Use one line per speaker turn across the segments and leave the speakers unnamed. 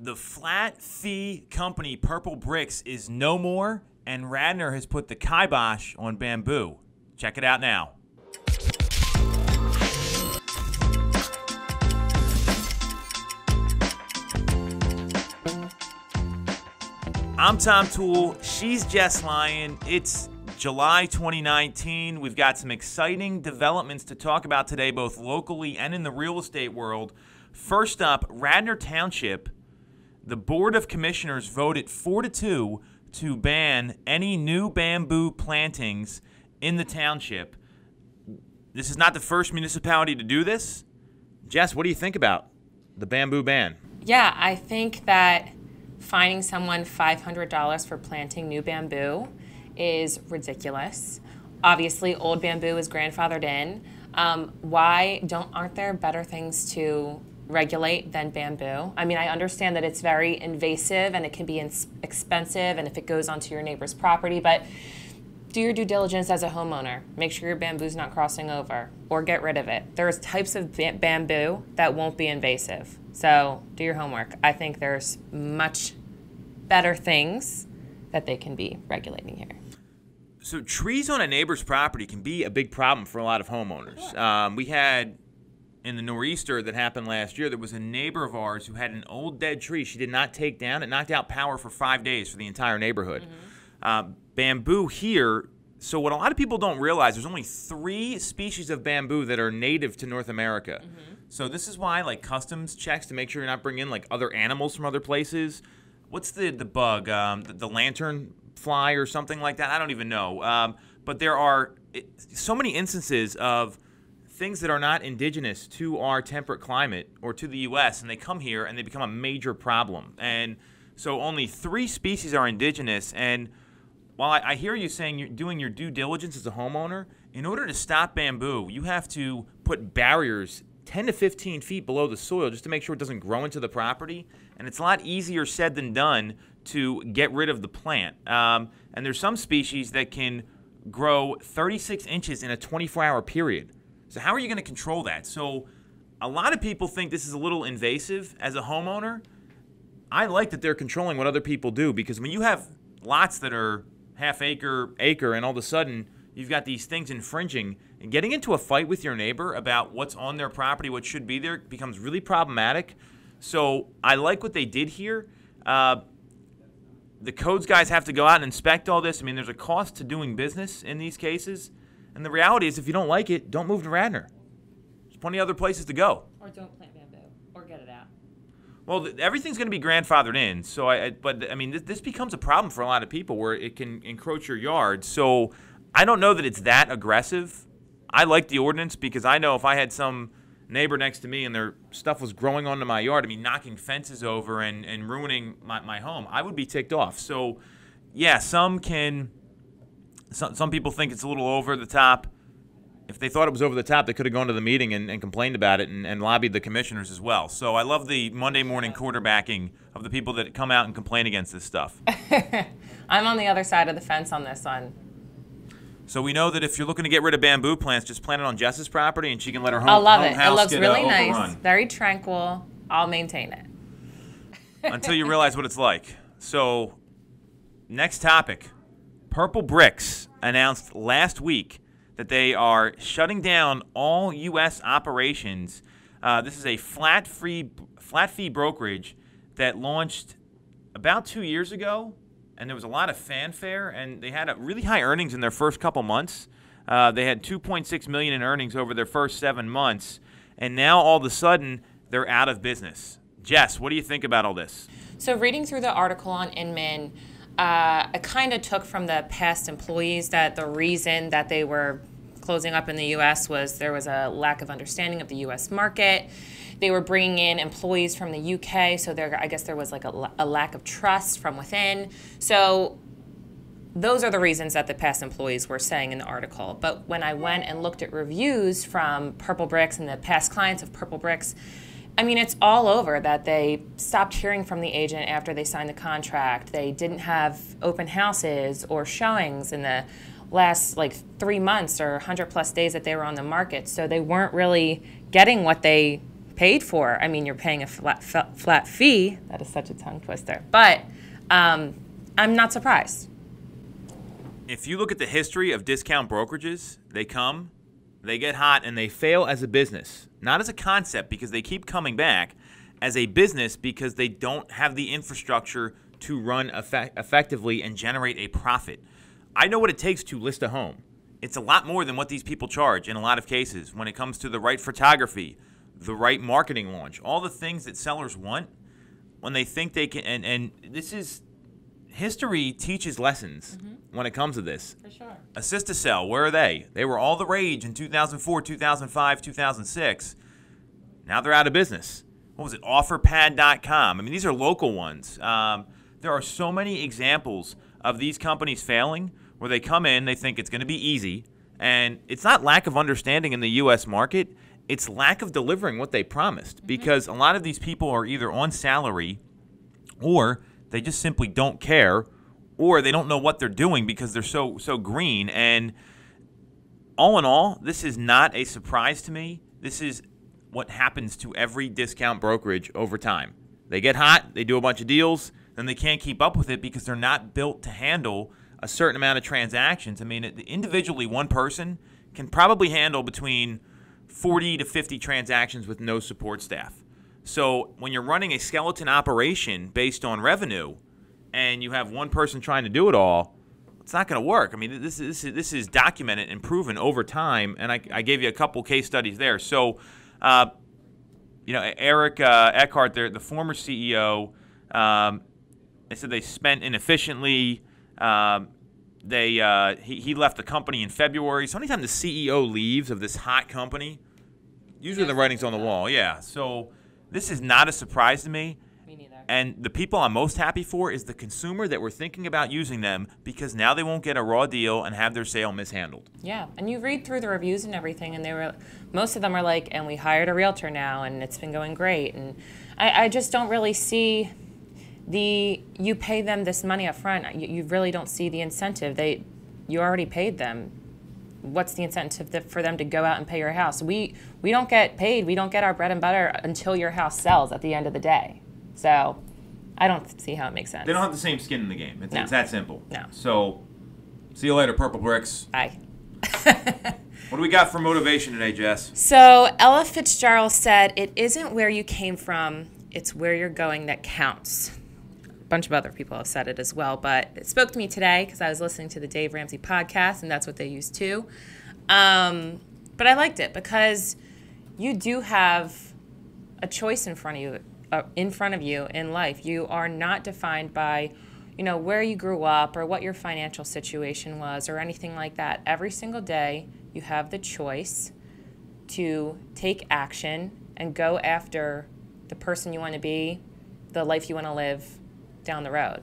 The flat fee company Purple Bricks is no more, and Radnor has put the kibosh on bamboo. Check it out now. I'm Tom Toole. She's Jess Lion. It's July 2019. We've got some exciting developments to talk about today, both locally and in the real estate world. First up, Radnor Township. The Board of Commissioners voted 4-2 to ban any new bamboo plantings in the township. This is not the first municipality to do this. Jess, what do you think about the bamboo ban?
Yeah, I think that fining someone $500 for planting new bamboo is ridiculous. Obviously, old bamboo is grandfathered in. Aren't there better things to regulate than bamboo? I mean, I understand that it's very invasive and it can be expensive and if it goes onto your neighbor's property, but do your due diligence as a homeowner. Make sure your bamboo's not crossing over or get rid of it. There's types of bamboo that won't be invasive. So do your homework. I think there's much better things that they can be regulating here.
So trees on a neighbor's property can be a big problem for a lot of homeowners. We had in the nor'easter that happened last year, there was a neighbor of ours who had an old dead tree she did not take down. It knocked out power for 5 days for the entire neighborhood. Bamboo here, so what a lot of people don't realize, there's only 3 species of bamboo that are native to North America. So this is why, like, customs checks to make sure you're not bringing in, like, other animals from other places. What's the bug? The lantern fly or something like that? I don't even know. But there are so many instances of things that are not indigenous to our temperate climate or to the U.S., and they come here and they become a major problem. And so only 3 species are indigenous. And while I hear you saying you're doing your due diligence as a homeowner, in order to stop bamboo, you have to put barriers 10 to 15 feet below the soil just to make sure it doesn't grow into the property. And it's a lot easier said than done to get rid of the plant. And there's some species that can grow 36 inches in a 24-hour period. So how are you going to control that? So a lot of people think this is a little invasive. As a homeowner, I like that they're controlling what other people do, because when you have lots that are half acre, and all of a sudden you've got these things infringing, and getting into a fight with your neighbor about what's on their property, what should be there, becomes really problematic. So I like what they did here. The codes guys have to go out and inspect all this. I mean, there's a cost to doing business in these cases. And the reality is, if you don't like it, don't move to Radnor. There's plenty of other places to go.
Or don't plant bamboo, or get it out.
Well, everything's going to be grandfathered in. So, I mean, this becomes a problem for a lot of people where it can encroach your yard. So I don't know that it's that aggressive. I like the ordinance because I know if I had some neighbor next to me and their stuff was growing onto my yard, I mean, knocking fences over and ruining my home, I would be ticked off. So, yeah, some people think it's a little over the top. If they thought it was over the top, they could have gone to the meeting and complained about it and lobbied the commissioners as well. So I love the Monday morning quarterbacking of the people that come out and complain against this stuff.
I'm on the other side of the fence on this one.
So we know that if you're looking to get rid of bamboo plants, just plant it on Jess's property and she can let her home,
I'll love
home
it.
house
It looks
get
really
overrun.
nice, very tranquil. I'll maintain it.
Until you realize what it's like. So next topic. Purple Bricks announced last week that they are shutting down all U.S. operations. This is a flat fee brokerage that launched about 2 years ago, and there was a lot of fanfare, and they had really high earnings in their first couple months. They had $2.6 million in earnings over their first 7 months, and now all of a sudden they're out of business. Jess, what do you think about all this?
So reading through the article on Inman, I kind of took from the past employees that the reason that they were closing up in the U.S. was there was a lack of understanding of the U.S. market. They were bringing in employees from the U.K., so I guess there was like a lack of trust from within. So those are the reasons that the past employees were saying in the article. But when I went and looked at reviews from Purple Bricks and the past clients of Purple Bricks, I mean, it's all over that they stopped hearing from the agent after they signed the contract. They didn't have open houses or showings in the last like 3 months or 100+ days that they were on the market. So they weren't really getting what they paid for. I mean, you're paying a flat fee. That is such a tongue twister. But I'm not surprised.
If you look at the history of discount brokerages, they come, they get hot, and they fail as a business. Not as a concept because they keep coming back, as a business because they don't have the infrastructure to run effectively and generate a profit. I know what it takes to list a home. It's a lot more than what these people charge in a lot of cases when it comes to the right photography, the right marketing launch, all the things that sellers want when they think they can. And this is, history teaches lessons when it comes to this.
For sure.
Assist to sell, where are they? They were all the rage in 2004, 2005, 2006. Now they're out of business. What was it? Offerpad.com. I mean, these are local ones. There are so many examples of these companies failing where they come in, they think it's going to be easy, and it's not lack of understanding in the U.S. market, it's lack of delivering what they promised, because a lot of these people are either on salary or they just simply don't care, or they don't know what they're doing because they're so green. And all in all, this is not a surprise to me. This is what happens to every discount brokerage over time. They get hot, they do a bunch of deals, then they can't keep up with it because they're not built to handle a certain amount of transactions. I mean, individually, one person can probably handle between 40 to 50 transactions with no support staff. So when you're running a skeleton operation based on revenue and you have one person trying to do it all, it's not going to work. I mean, this is documented and proven over time, and I gave you a couple case studies there. So, Eric Eckhart, the former CEO, they said they spent inefficiently. He left the company in February. So anytime the CEO leaves of this hot company, usually the writing's on the wall. Yeah. So this is not a surprise to me.
Me neither.
And the people I'm most happy for is the consumer that were thinking about using them, because now they won't get a raw deal and have their sale mishandled.
Yeah, and you read through the reviews and everything, and most of them are like, and we hired a realtor now, and it's been going great. And I just don't really see you pay them this money up front. You really don't see the incentive. You already paid them. What's the incentive for them to go out and pay your house? We don't get paid. We don't get our bread and butter until your house sells at the end of the day. So I don't see how it makes sense.
They don't have the same skin in the game. It's that simple.
No.
So see you later, Purple Bricks.
Bye.
What do we got for motivation today, Jess?
So Ella Fitzgerald said, "It isn't where you came from, it's where you're going that counts." A bunch of other people have said it as well, but it spoke to me today because I was listening to the Dave Ramsey podcast, and that's what they use too. But I liked it because you do have a choice in front of you in life. You are not defined by, where you grew up or what your financial situation was or anything like that. Every single day, you have the choice to take action and go after the person you want to be, the life you want to live down the road.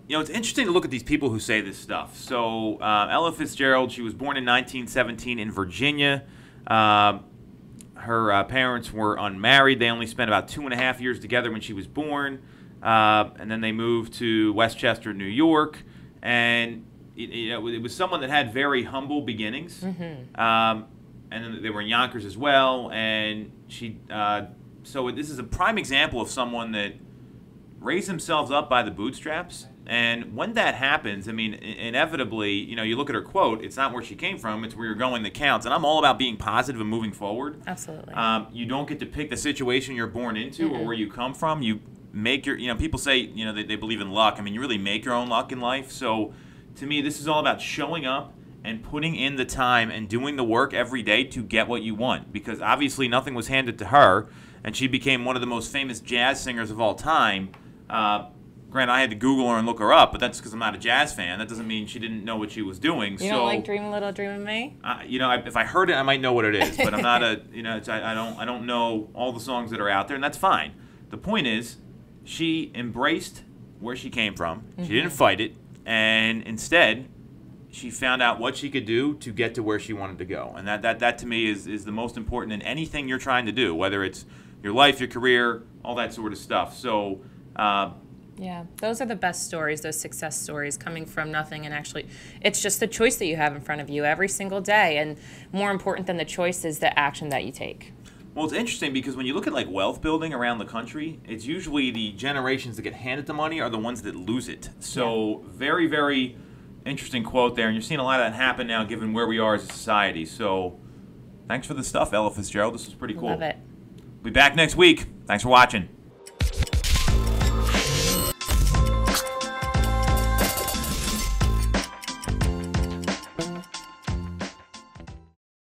It's interesting to look at these people who say this stuff. So Ella Fitzgerald, she was born in 1917 in Virginia. Her parents were unmarried. They only spent about 2.5 years together when she was born. And then they moved to Westchester, New York. And it was someone that had very humble beginnings. Mm-hmm. And then they were in Yonkers as well. And so this is a prime example of someone that raised themselves up by the bootstraps. And when that happens, I mean, inevitably, you look at her quote, it's not where she came from, it's where you're going that counts. And I'm all about being positive and moving forward.
Absolutely.
You don't get to pick the situation you're born into or where you come from. You make your, people say, they believe in luck. I mean, you really make your own luck in life. So to me, this is all about showing up and putting in the time and doing the work every day to get what you want. Because obviously nothing was handed to her, and she became one of the most famous jazz singers of all time. Granted, I had to Google her and look her up, but that's because I'm not a jazz fan. That doesn't mean she didn't know what she was doing.
You don't like Dream a Little Dream of Me?
If I heard it, I might know what it is, but I'm not I don't know all the songs that are out there, and that's fine. The point is, she embraced where she came from. She didn't fight it, and instead, she found out what she could do to get to where she wanted to go. And that to me is the most important in anything you're trying to do, whether it's your life, your career, all that sort of stuff. So
yeah, those are the best stories, those success stories, coming from nothing, and actually it's just the choice that you have in front of you every single day, and more important than the choice is the action that you take.
Well, it's interesting because when you look at like wealth building around the country, it's usually the generations that get handed the money are the ones that lose it. So very, very interesting quote there, and you're seeing a lot of that happen now given where we are as a society. So thanks for the stuff, Ella Fitzgerald. This was pretty cool.
Love it.
We'll be back next week. Thanks for watching.